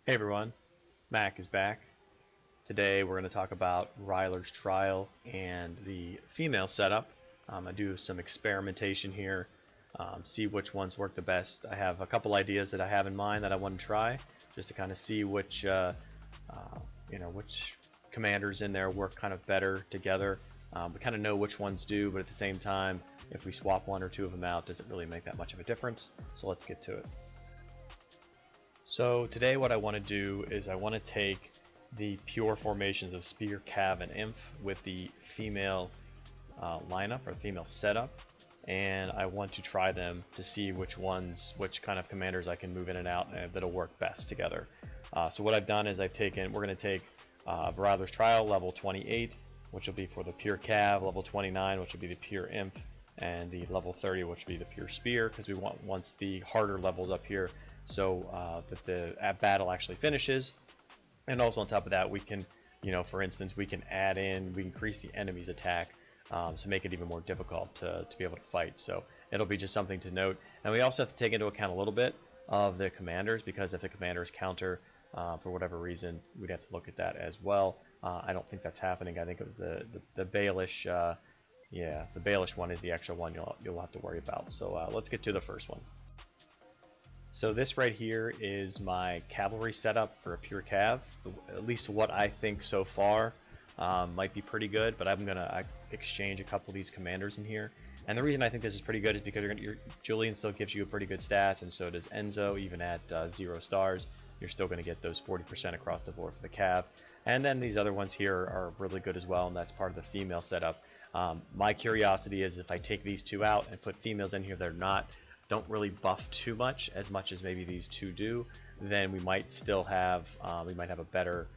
Hey everyone, Mac is back. Today we're going to talk about Ryler's Trial and the female setup. I do some experimentation here, see which ones work the best. I have a couple ideas that I have in mind that I want to try, just to kind of see which which commanders in there work kind of better together. We kind of know which ones do, but at the same time, if we swap one or two of them out, does it really make that much of a difference? So let's get to it. So today what I want to do is I want to take the pure formations of Spear, Cav, and Imp with the female lineup or female setup, and I want to try them to see which kind of commanders I can move in and out that'll work best together. So what I've done is we're going to take Ryler's Trial level 28, which will be for the Pure Cav, level 29, which will be the Pure Imp, and the level 30, which will be the Pure Spear, because we want once the harder levels up here, so that the battle actually finishes. And also on top of that, we can, for instance, we can increase the enemy's attack, so make it even more difficult to be able to fight. So it'll be just something to note. And we also have to take into account a little bit of the commanders, because if the commanders counter for whatever reason, we'd have to look at that as well. I don't think that's happening. I think it was the Baelish. Yeah, the Baelish one is the extra one you'll have to worry about. So let's get to the first one. So this right here is my cavalry setup for a Pure Cav. At least what I think so far might be pretty good, but I'm gonna exchange a couple of these commanders in here. And the reason I think this is pretty good is because Julian still gives you a pretty good stats, and so does Enzo. Even at 0 stars, you're still going to get those 40% across the board for the Cav. And then these other ones here are really good as well, and that's part of the female setup. My curiosity is if I take these two out and put females in here, don't really buff too much as maybe these two do, then we might still have a better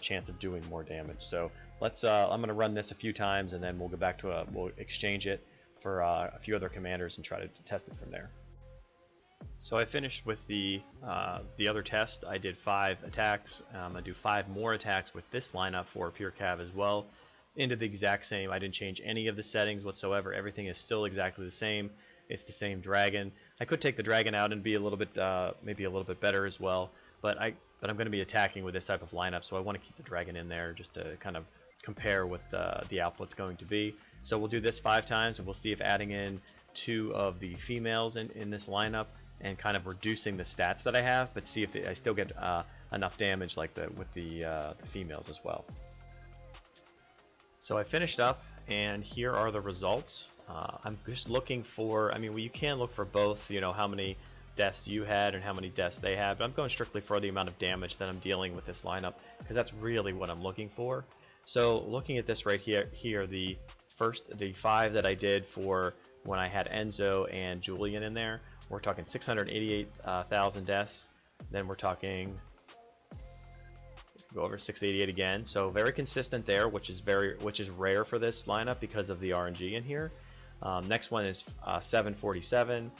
chance of doing more damage. So let's I'm going to run this a few times, and then we'll go back to we'll exchange it for a few other commanders and try to test it from there. So I finished with the other test. I did 5 attacks. I do 5 more attacks with this lineup for Pure Cav as well. Into the exact same. I didn't change any of the settings whatsoever. Everything is still exactly the same. It's the same dragon. I could take the dragon out and be a little bit, maybe a little bit better as well. But I'm going to be attacking with this type of lineup, so I want to keep the dragon in there just to kind of compare what the output's going to be. So we'll do this 5 times, and we'll see if adding in 2 of the females in this lineup and kind of reducing the stats that I have, but see if I still get enough damage like with the females as well. So I finished up, and here are the results. I'm just looking for, well, you can look for both, how many deaths you had and how many deaths they had, but I'm going strictly for the amount of damage that I'm dealing with this lineup, because that's really what I'm looking for. So looking at this right here, the 5 that I did for when I had Enzo and Julian in there, we're talking 688,000 deaths. Then we're talking, go over 688 again, so very consistent there, which is rare for this lineup because of the RNG in here. Next one is 747,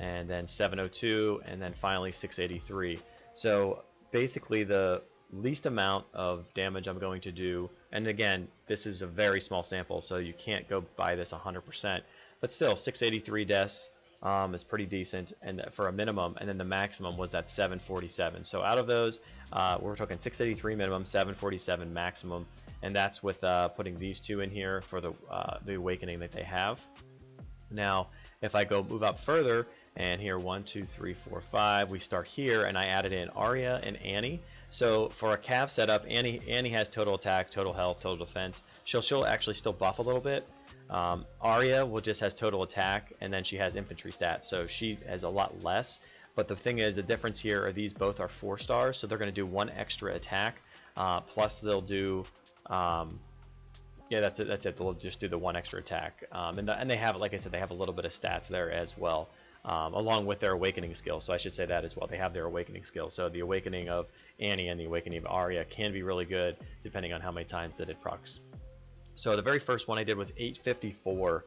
and then 702, and then finally 683. So basically the least amount of damage I'm going to do, and again, this is a very small sample, so you can't go by this 100%, but still 683 deaths is pretty decent, and for a minimum, and then the maximum was that 747. So out of those, we're talking 683 minimum, 747 maximum, and that's with putting these 2 in here for the awakening that they have. Now, if I move up further, and here 1, 2, 3, 4, 5, we start here, and I added in Arya and Annie. So for a Cav setup, Annie has total attack, total health, total defense. She'll actually still buff a little bit. Arya just has total attack, and then she has infantry stats, so she has a lot less. But the thing is, the difference here are these both are 4 stars, so they're going to do 1 extra attack, plus they'll do yeah, that's it. They'll just do the 1 extra attack, and they have, like I said, they have a little bit of stats there as well, along with their awakening skill. So I should say that as well. They have their awakening skill. So the awakening of Annie and the awakening of Arya can be really good depending on how many times that it procs. So the very first one I did was 854,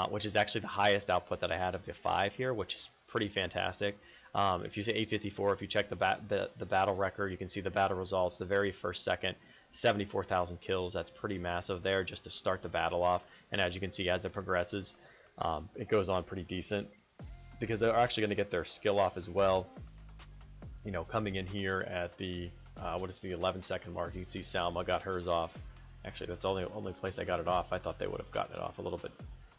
which is actually the highest output that I had of the 5 here, which is pretty fantastic. If you say 854, if you check the battle record, you can see the battle results. The very first second, 74,000 kills. That's pretty massive there just to start the battle off. And as you can see, as it progresses, it goes on pretty decent, because they're actually going to get their skill off as well. you know, coming in here at the what is the 11-second mark, you can see Salma got hers off. Actually, that's the only place I got it off. I thought they would have gotten it off a little bit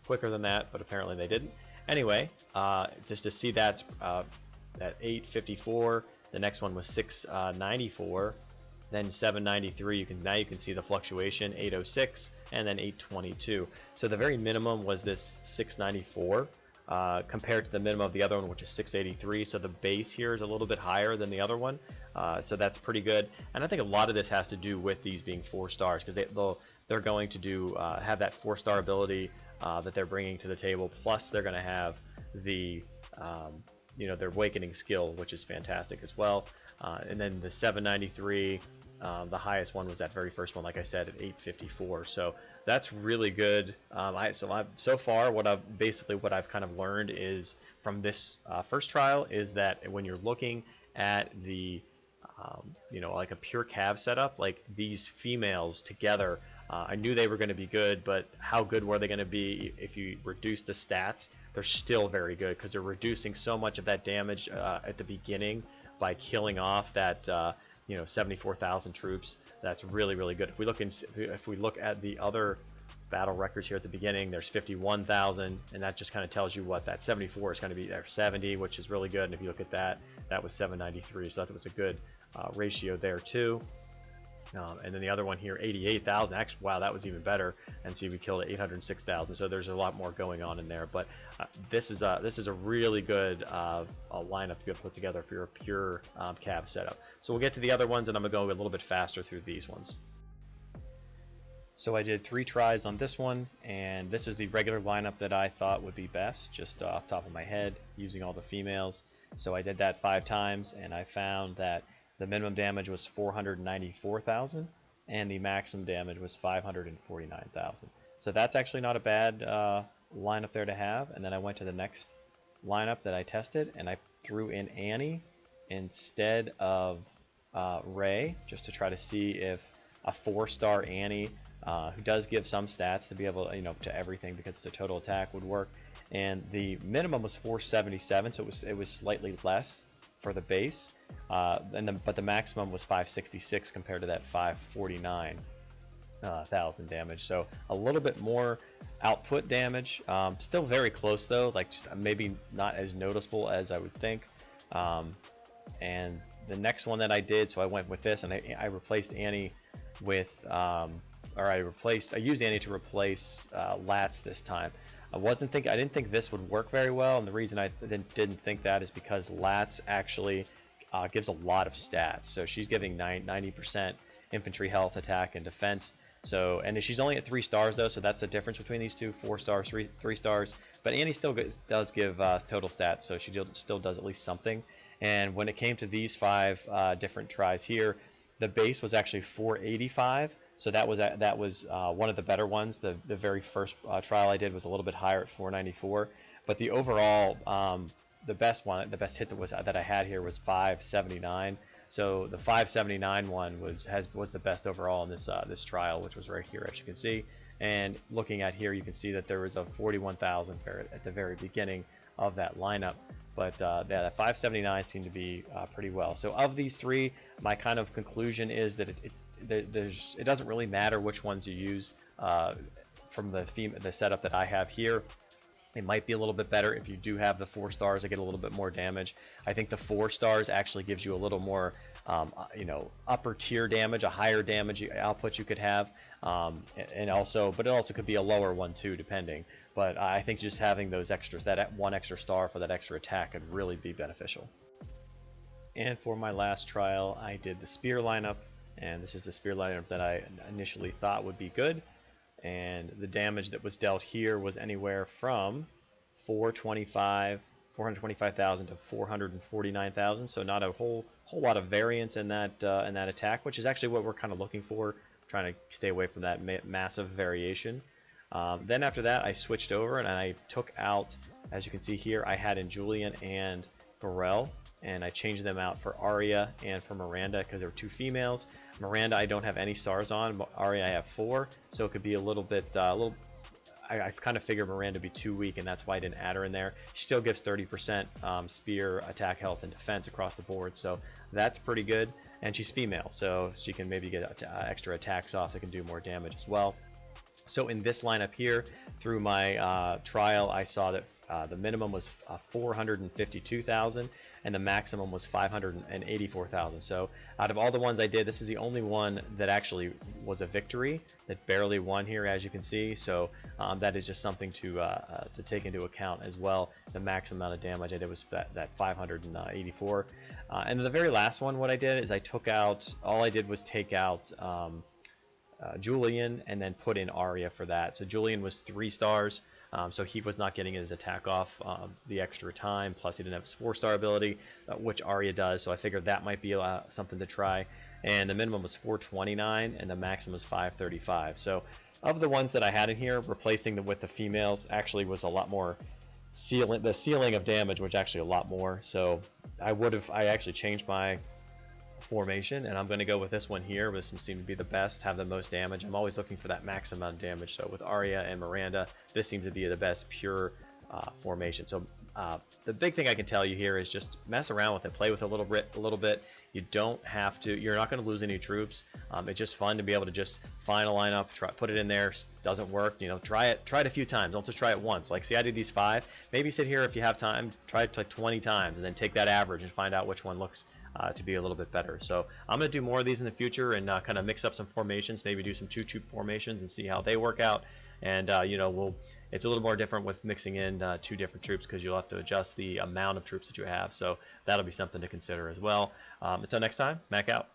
quicker than that, but apparently they didn't. Anyway, just to see that at 8:54, the next one was 6:94, then 7:93. Now you can see the fluctuation, 8:06, and then 8:22. So the very minimum was this 6:94. Compared to the minimum of the other one, which is 683. So the base here is a little bit higher than the other one. So that's pretty good. And I think a lot of this has to do with these being 4 stars, because they're going to have that 4-star ability that they're bringing to the table. Plus they're going to have the you know, their awakening skill, which is fantastic as well. And then the 793. The highest one was that very first one, like I said, at 854. So that's really good. So far, what I've kind of learned is from this first trial is that when you're looking at the you know, like a Purecav setup, like these females together, I knew they were going to be good, but how good were they going to be if you reduce the stats? They're still very good, because they're reducing so much of that damage at the beginning by killing off that you know, 74,000 troops. That's really, really good. If we look at the other battle records here at the beginning, there's 51,000, and that just kind of tells you what that 74 is going to be there. 70, which is really good. And if you look at that, that was 793. So that was a good ratio there too. And then the other one here, 88,000. Actually, wow, that was even better. And so we killed 806,000. So there's a lot more going on in there. But this is a really good lineup to put together for your pure Cav setup. So we'll get to the other ones, and I'm gonna go a little bit faster through these ones. So I did 3 tries on this one, and this is the regular lineup that I thought would be best, just off the top of my head, using all the females. So I did that 5 times, and I found that the minimum damage was 494,000, and the maximum damage was 549,000. So that's actually not a bad lineup there to have. And then I went to the next lineup that I tested, and I threw in Annie instead of Ray, just to try to see if a 4-star Annie, who does give some stats to be able, you know, to everything because it's a total attack, would work. And the minimum was 477, so it was slightly less for the base, but the maximum was 566 compared to that 549,000 damage. So a little bit more output damage, still very close though, like just maybe not as noticeable as I would think. And the next one that I did, so I went with this, and I replaced Annie with I used Annie to replace Lats this time. I didn't think this would work very well, and the reason I didn't think that is because Lats actually gives a lot of stats. So she's giving 90% infantry health, attack, and defense. So, and she's only at 3 stars though, so that's the difference between these two: 4 stars, 3 stars. But Annie still does give total stats, so she still does at least something. And when it came to these 5 different tries here, the base was actually 485. So that was one of the better ones. The very first trial I did was a little bit higher at 494, but the overall the best hit that I had here was 579. So the 579 one was the best overall in this trial, which was right here, as you can see. And looking at here, you can see that there was a 41,000 at the very beginning of that lineup. But that 579 seemed to be pretty well. So of these 3, my kind of conclusion is that it doesn't really matter which ones you use from the setup that I have here. It might be a little bit better if you do have the 4 stars. I get a little bit more damage. I think the 4 stars actually gives you a little more you know, upper tier damage, a higher damage output you could have, but it also could be a lower one too, depending. But I think just having those extras, that 1 extra star for that extra attack, could really be beneficial. And for my last trial, I did the spear lineup, and this is the spear lineup that I initially thought would be good. And the damage that was dealt here was anywhere from 425,000 to 449,000. So not a whole lot of variance in that attack, which is actually what we're kind of looking for, trying to stay away from that massive variation. Then after that, I switched over and I took out, as you can see here, I had in Julian and Burrell, and I changed them out for Arya and for Miranda because there were 2 females. Miranda I don't have any stars on, but Arya I have 4, so it could be a little bit, I kind of figured Miranda to be too weak, and that's why I didn't add her in there. She still gives 30% spear, attack, health, and defense across the board, so that's pretty good. And she's female, so she can maybe get extra attacks off that can do more damage as well. So in this lineup here, through my trial, I saw that the minimum was 452,000 and the maximum was 584,000. So out of all the ones I did, this is the only one that actually was a victory, that barely won here, as you can see. So that is just something to take into account as well. The maximum amount of damage I did was that 584. And then the very last one, what I did is I took out, all I did was take out Julian and then put in Arya for that. So Julian was 3 stars, so he was not getting his attack off the extra time, plus he didn't have his 4-star ability, which Arya does, so I figured that might be something to try. And the minimum was 429 and the maximum was 535. So of the ones that I had in here, replacing them with the females actually was a lot more the ceiling of damage was actually a lot more. So I actually changed my formation, and I'm going to go with this one here. This one seemed to be the best, have the most damage. I'm always looking for that max amount of damage, so with Arya and Miranda, this seems to be the best pure formation. So the big thing I can tell you here is just mess around with it, play with it a little bit. You don't have to, you're not going to lose any troops. It's just fun to be able to just find a lineup, put it in there. Doesn't work, try it a few times. Don't just try it once. Like, see, I did these 5. Maybe sit here if you have time, try it like 20 times, and then take that average and find out which one looks to be a little bit better. So I'm going to do more of these in the future and kind of mix up some formations, maybe do some 2-troop formations and see how they work out. And it's a little more different with mixing in 2 different troops, because you'll have to adjust the amount of troops that you have. So that'll be something to consider as well. Until next time, Mac out.